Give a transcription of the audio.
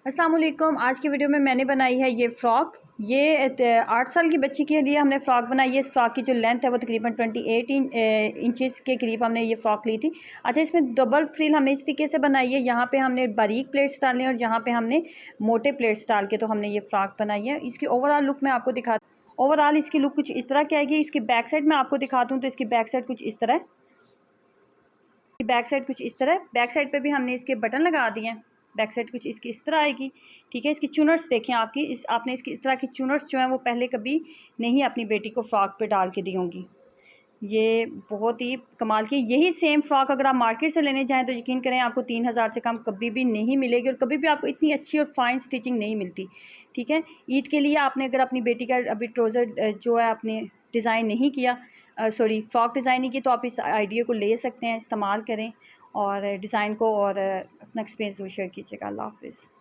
अस्सलाम वालेकुम। आज की वीडियो में मैंने बनाई है ये फ़्रॉक। ये 8 साल की बच्ची के लिए हमने फ़्रॉक बनाई है। इस फ़्रॉक की जो लेंथ है वो तकरीबन 28 इंचेस के करीब हमने ये फ़्रॉक ली थी। अच्छा, इसमें डबल फ्रिल हमने इस तरीके से बनाई है। यहाँ पे हमने बारीक प्लेट्स डाले और यहाँ पे हमने मोटे प्लेट्स डाल के तो हमने ये फ़्रॉक बनाई है। इसकी ओवरऑल लुक मैं आपको ओवरऑल इसकी लुक कुछ इस तरह की आएगी। इसकी बैक साइड मैं आपको दिखाता हूँ तो इसकी बैक साइड कुछ इस तरह, बैक साइड पे भी हमने इसके बटन लगा दिए हैं। बैक साइड कुछ इसकी इस तरह आएगी। ठीक है, इसकी चुनर्स देखें आपने इसकी इस तरह की चुनर्स जो हैं वो पहले कभी नहीं अपनी बेटी को फ्रॉक पे डाल के दी होंगी। ये बहुत ही कमाल की। यही सेम फ्रॉक अगर आप मार्केट से लेने जाएँ तो यकीन करें आपको 3000 से कम कभी भी नहीं मिलेगी और कभी भी आपको इतनी अच्छी और फाइन स्टिचिंग नहीं मिलती। ठीक है, ईद के लिए आपने अगर अपनी बेटी का अभी ट्राउज़र जो है आपने डिज़ाइन नहीं किया, फ्रॉक डिज़ाइन नहीं की, तो आप इस आइडिया को ले सकते हैं, इस्तेमाल करें और डिज़ाइन को और अपना एक्सपीरियंस ज़रूर शेयर कीजिएगा। अल्लाह हाफ़िज़।